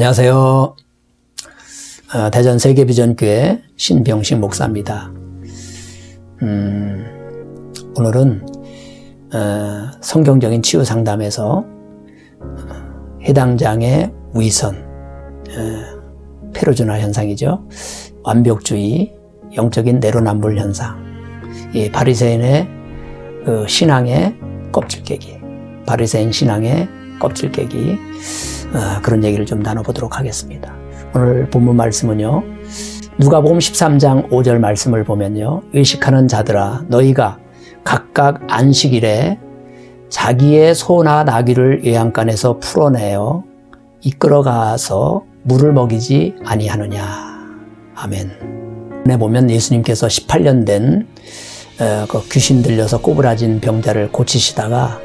안녕하세요. 대전 세계비전교회 신병식 목사입니다. 오늘은 성경적인 치유 상담에서 해당장의 위선, 페르조나 현상이죠. 완벽주의, 영적인 내로남불 현상, 이 바리새인의 그 신앙의 껍질 깨기, 바리새인 신앙의 껍질 깨기, 그런 얘기를 좀 나눠보도록 하겠습니다. 오늘 본문 말씀은요, 누가복음 13장 5절 말씀을 보면요, 의식하는 자들아 너희가 각각 안식일에 자기의 소나 나귀를 외양간에서 풀어내어 이끌어가서 물을 먹이지 아니하느냐. 아멘. 네, 보면 예수님께서 18년 된 그 귀신 들려서 꼬부라진 병자를 고치시다가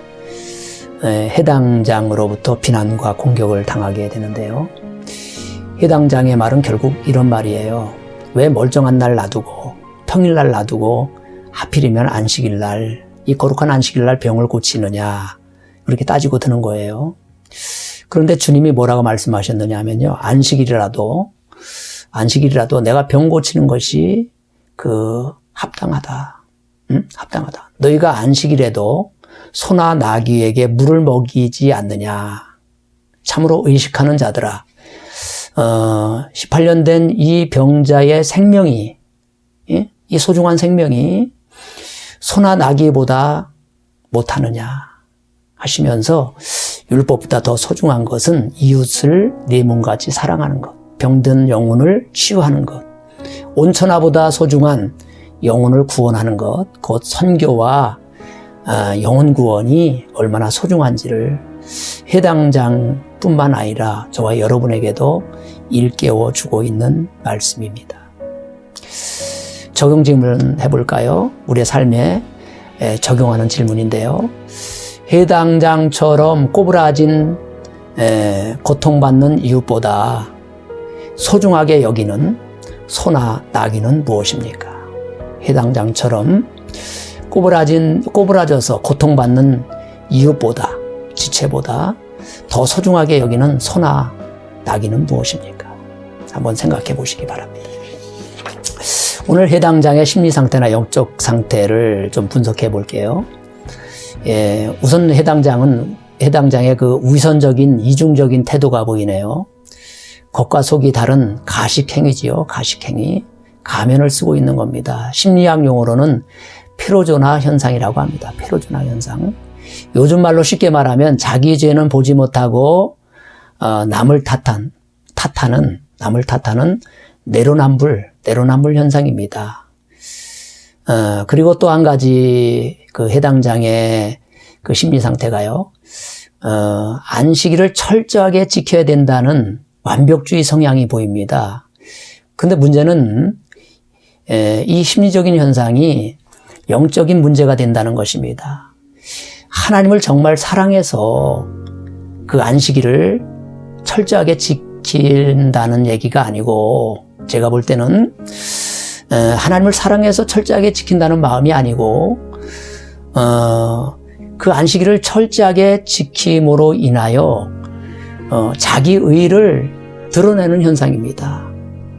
해당장으로부터 비난과 공격을 당하게 되는데요. 해당장의 말은 결국 이런 말이에요. 왜 멀쩡한 날 놔두고 평일날 놔두고 하필이면 안식일날, 이 거룩한 안식일날 병을 고치느냐, 그렇게 따지고 드는 거예요. 그런데 주님이 뭐라고 말씀하셨느냐 하면요, 안식일이라도 내가 병 고치는 것이 합당하다. 합당하다. 너희가 안식일에도 소나 나귀에게 물을 먹이지 않느냐. 참으로 의식하는 자들아. 18년 된 이 병자의 생명이, 이 소중한 생명이 소나 나귀보다 못하느냐 하시면서 율법보다 더 소중한 것은 이웃을 네 몸같이 사랑하는 것, 병든 영혼을 치유하는 것, 온천하보다 소중한 영혼을 구원하는 것, 곧 선교와 영혼 구원이 얼마나 소중한지를 해당장뿐만 아니라 저와 여러분에게도 일깨워 주고 있는 말씀입니다. 적용 질문 해볼까요? 우리의 삶에 적용하는 질문인데요. 해당장처럼 꼬부라진 고통받는 이웃보다 소중하게 여기는 소나 나귀는 무엇입니까? 해당장처럼 꼬부라져서 고통받는 이웃보다, 지체보다 더 소중하게 여기는 소나 나귀는 무엇입니까? 한번 생각해 보시기 바랍니다. 오늘 해당장의 심리 상태나 영적 상태를 좀 분석해 볼게요. 우선 해당장의 그 위선적인 이중적인 태도가 보이네요. 겉과 속이 다른 가식행위지요. 가식행위. 가면을 쓰고 있는 겁니다. 심리학 용어로는 페르조나 현상이라고 합니다. 페르조나 현상. 요즘 말로 쉽게 말하면 자기 죄는 보지 못하고 남을 탓하는 내로남불 현상입니다. 그리고 또 한 가지 그 해당장의 그 심리 상태가요. 안식일을 철저하게 지켜야 된다는 완벽주의 성향이 보입니다. 근데 문제는 이 심리적인 현상이 영적인 문제가 된다는 것입니다. 하나님을 정말 사랑해서 그 안식일을 철저하게 지킨다는 얘기가 아니고, 제가 볼 때는 하나님을 사랑해서 철저하게 지킨다는 마음이 아니고, 그 안식일을 철저하게 지킴으로 인하여 자기 의를 드러내는 현상입니다.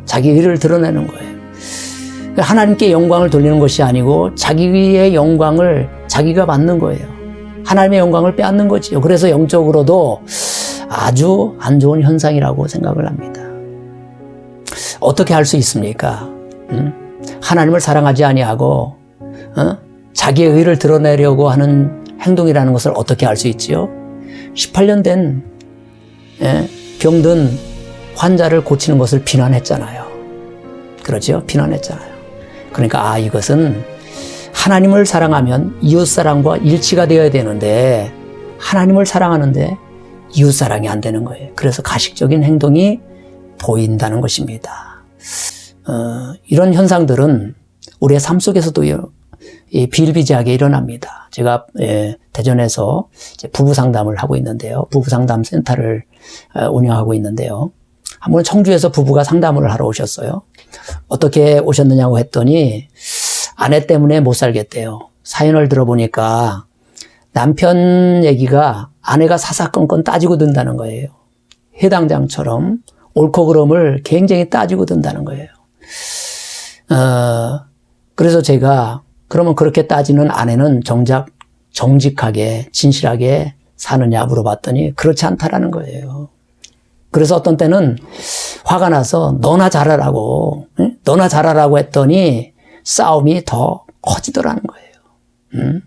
자기 의를 드러내는 거예요. 하나님께 영광을 돌리는 것이 아니고 자기의 영광을 자기가 받는 거예요. 하나님의 영광을 빼앗는 거지요. 그래서 영적으로도 아주 안 좋은 현상이라고 생각을 합니다. 어떻게 할 수 있습니까? 하나님을 사랑하지 아니하고 자기의 의를 드러내려고 하는 행동이라는 것을 어떻게 할 수 있지요? 18년 된 병든 환자를 고치는 것을 비난했잖아요. 그렇죠? 비난했잖아요. 그러니까 이것은 하나님을 사랑하면 이웃사랑과 일치가 되어야 되는데 하나님을 사랑하는데 이웃사랑이 안 되는 거예요. 그래서 가식적인 행동이 보인다는 것입니다. 이런 현상들은 우리의 삶 속에서도 비일비재하게 일어납니다. 제가 대전에서 부부 상담을 하고 있는데요. 부부 상담 센터를 운영하고 있는데요. 한번 청주에서 부부가 상담을 하러 오셨어요. 어떻게 오셨느냐고 했더니 아내 때문에 못 살겠대요. 사연을 들어보니까 남편 얘기가 아내가 사사건건 따지고 든다는 거예요. 해당장처럼 옳고 그름을 굉장히 따지고 든다는 거예요. 그래서 제가 그러면 그렇게 따지는 아내는 정작 정직하게 진실하게 사느냐 물어봤더니 그렇지 않다라는 거예요. 그래서 어떤 때는 화가 나서 너나 잘하라고 했더니 싸움이 더 커지더라는 거예요.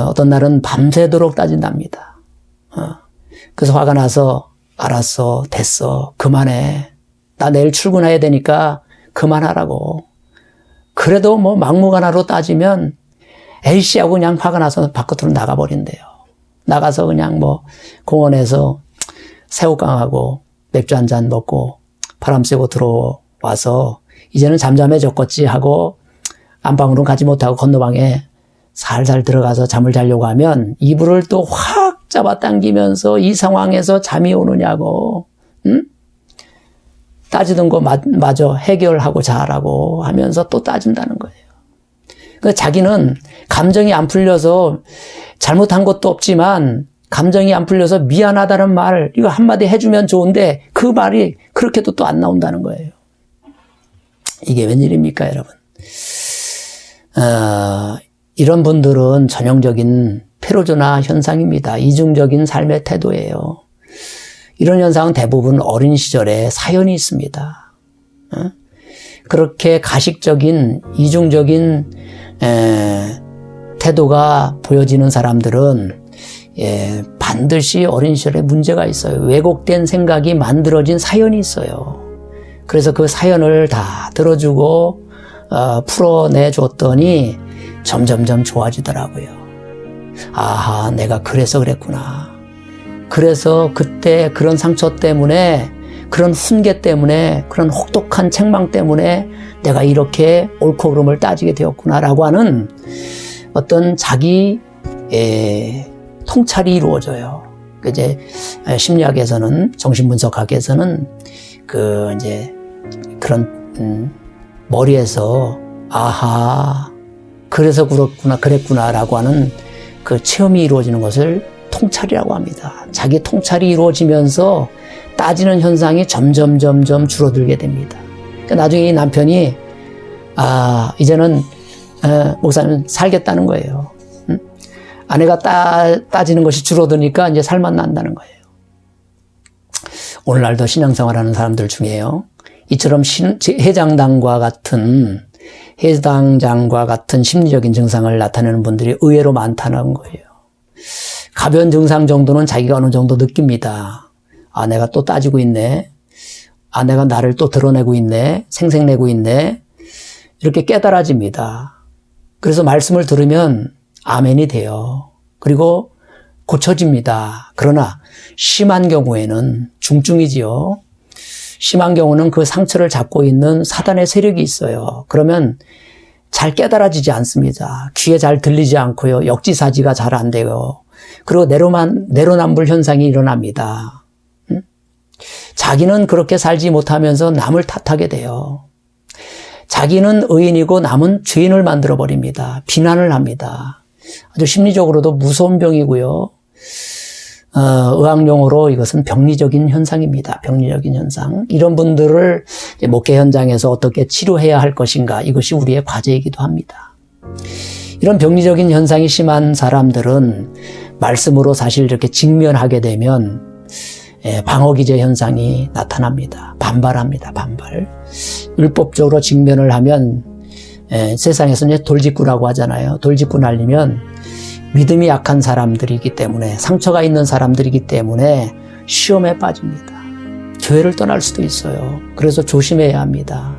어떤 날은 밤새도록 따진답니다. 그래서 화가 나서 알았어, 됐어, 그만해. 나 내일 출근해야 되니까 그만하라고. 그래도 뭐 막무가내로 따지면 에이씨 하고 그냥 화가 나서 바깥으로 나가버린대요. 나가서 그냥 뭐 공원에서 새우깡하고 맥주 한잔 먹고 바람 쐬고 들어와서 이제는 잠잠해졌겠지 하고 안방으로 가지 못하고 건너방에 살살 들어가서 잠을 자려고 하면 이불을 또 확 잡아당기면서 이 상황에서 잠이 오느냐고, 응? 따지던 거 마저 해결하고 자라고 하면서 또 따진다는 거예요. 그러니까 자기는 감정이 안 풀려서 잘못한 것도 없지만 감정이 안 풀려서 미안하다는 말 이거 한마디 해주면 좋은데 그 말이 그렇게도 또 안 나온다는 거예요. 이게 웬일입니까, 여러분? 이런 분들은 전형적인 페루조나 현상입니다. 이중적인 삶의 태도예요. 이런 현상은 대부분 어린 시절에 사연이 있습니다. 그렇게 가식적인 이중적인 태도가 보여지는 사람들은 반드시 어린 시절에 문제가 있어요. 왜곡된 생각이 만들어진 사연이 있어요. 그래서 그 사연을 다 들어주고 풀어내줬더니 점점점 좋아지더라고요. 아하, 내가 그래서 그랬구나. 그래서 그때 그런 상처 때문에, 그런 훈계 때문에, 그런 혹독한 책망 때문에 내가 이렇게 옳고 그름을 따지게 되었구나라고 하는 어떤 자기 통찰이 이루어져요. 이제 심리학에서는, 정신분석학에서는 이제 그런 머리에서 아하, 그래서 그랬구나라고 하는 그 체험이 이루어지는 것을 통찰이라고 합니다. 자기 통찰이 이루어지면서 따지는 현상이 점점 줄어들게 됩니다. 그러니까 나중에 이 남편이 이제는 목사님 살겠다는 거예요. 아내가 따지는 것이 줄어드니까 이제 살만 난다는 거예요. 오늘날도 신앙생활하는 사람들 중에요, 이처럼 해당장과 같은 심리적인 증상을 나타내는 분들이 의외로 많다는 거예요. 가벼운 증상 정도는 자기가 어느 정도 느낍니다. 내가 또 따지고 있네. 내가 나를 또 드러내고 있네. 생색내고 있네. 이렇게 깨달아집니다. 그래서 말씀을 들으면 아멘이 돼요. 그리고 고쳐집니다. 그러나 심한 경우에는 중증이지요. 심한 경우는 그 상처를 잡고 있는 사단의 세력이 있어요. 그러면 잘 깨달아지지 않습니다. 귀에 잘 들리지 않고요. 역지사지가 잘 안 돼요. 그리고 내로남불 현상이 일어납니다. 자기는 그렇게 살지 못하면서 남을 탓하게 돼요. 자기는 의인이고 남은 죄인을 만들어버립니다. 비난을 합니다. 아주 심리적으로도 무서운 병이고요. 의학용어로 이것은 병리적인 현상입니다. 병리적인 현상. 이런 분들을 목회 현장에서 어떻게 치료해야 할 것인가, 이것이 우리의 과제이기도 합니다. 이런 병리적인 현상이 심한 사람들은 말씀으로 사실 이렇게 직면하게 되면 방어기제 현상이 나타납니다. 반발합니다. 반발. 율법적으로 직면을 하면 세상에서는 돌직구라고 하잖아요. 돌직구 날리면 믿음이 약한 사람들이기 때문에, 상처가 있는 사람들이기 때문에 시험에 빠집니다. 교회를 떠날 수도 있어요. 그래서 조심해야 합니다.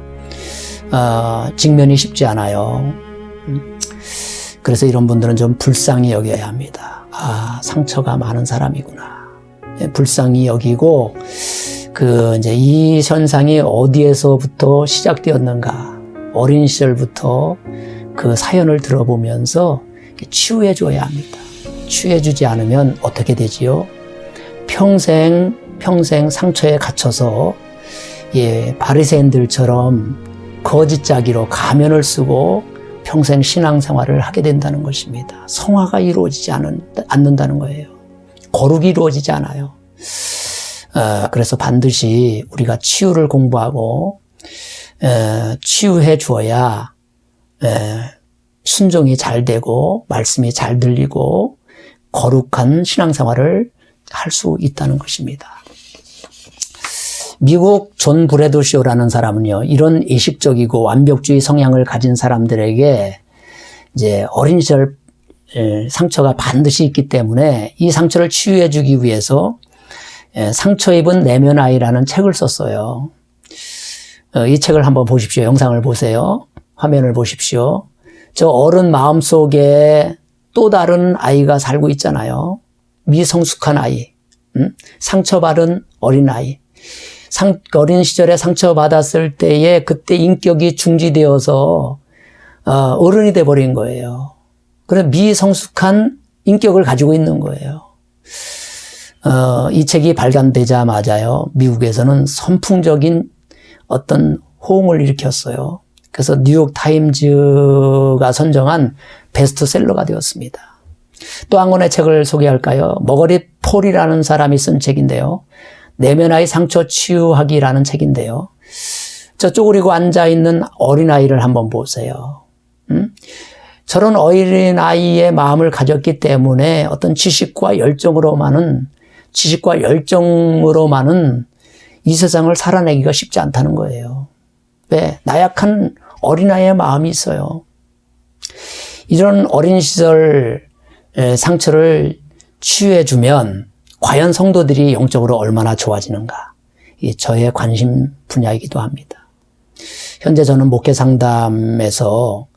직면이 쉽지 않아요. 그래서 이런 분들은 좀 불쌍히 여겨야 합니다. 상처가 많은 사람이구나. 불쌍히 여기고, 이제 이 현상이 어디에서부터 시작되었는가, 어린 시절부터 그 사연을 들어보면서 치유해줘야 합니다. 치유해주지 않으면 어떻게 되지요? 평생 상처에 갇혀서 바리새인들처럼 거짓자기로 가면을 쓰고 평생 신앙생활을 하게 된다는 것입니다. 성화가 이루어지지 않는다는 거예요. 거룩이 이루어지지 않아요. 그래서 반드시 우리가 치유를 공부하고 치유해 주어야 순종이 잘 되고 말씀이 잘 들리고 거룩한 신앙생활을 할 수 있다는 것입니다. 미국 존 브래드쇼라는 사람은요, 이런 의식적이고 완벽주의 성향을 가진 사람들에게 이제 어린 시절 상처가 반드시 있기 때문에 이 상처를 치유해 주기 위해서 상처 입은 내면 아이라는 책을 썼어요. 이 책을 한번 보십시오. 영상을 보세요. 화면을 보십시오. 저 어른 마음속에 또 다른 아이가 살고 있잖아요. 미성숙한 아이, 상처받은 어린아이. 어린 시절에 상처받았을 때에 그때 인격이 중지되어서 어른이 돼버린 거예요. 그래서 미성숙한 인격을 가지고 있는 거예요. 이 책이 발간되자마자요, 미국에서는 선풍적인 어떤 호응을 일으켰어요. 그래서 뉴욕 타임즈가 선정한 베스트셀러가 되었습니다. 또 한 권의 책을 소개할까요? 머거릿 폴이라는 사람이 쓴 책인데요. 내면아이 상처 치유하기라는 책인데요. 저 쪼그리고 앉아있는 어린아이를 한번 보세요. 저런 어린아이의 마음을 가졌기 때문에 어떤 지식과 열정으로만은 이 세상을 살아내기가 쉽지 않다는 거예요. 왜? 나약한 어린아이의 마음이 있어요. 이런 어린 시절 상처를 치유해주면 과연 성도들이 영적으로 얼마나 좋아지는가. 이게 저의 관심 분야이기도 합니다. 현재 저는 목회 상담에서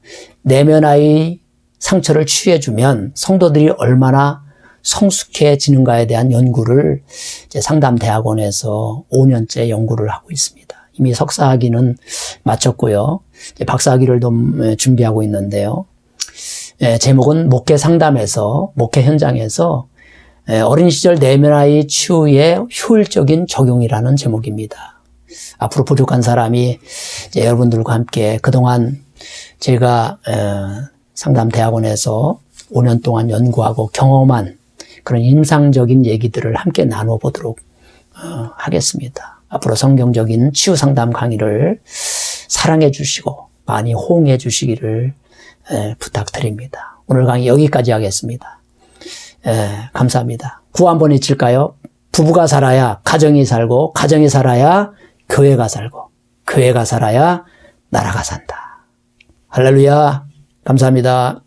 내면아이 상처를 치유해주면 성도들이 얼마나 성숙해지는가에 대한 연구를 이제 상담대학원에서 5년째 연구를 하고 있습니다. 이미 석사학위는 마쳤고요. 이제 박사학위를 좀 준비하고 있는데요. 제목은 목회 상담에서, 목회 현장에서 어린 시절 내면아이 치유의 효율적인 적용이라는 제목입니다. 앞으로 부족한 사람이 이제 여러분들과 함께 그동안 제가 상담대학원에서 5년 동안 연구하고 경험한 그런 임상적인 얘기들을 함께 나눠보도록 하겠습니다. 앞으로 성경적인 치유 상담 강의를 사랑해 주시고 많이 호응해 주시기를 부탁드립니다. 오늘 강의 여기까지 하겠습니다. 감사합니다. 구호 한번 외칠까요? 부부가 살아야 가정이 살고, 가정이 살아야 교회가 살고, 교회가 살아야 나라가 산다. 할렐루야. 감사합니다.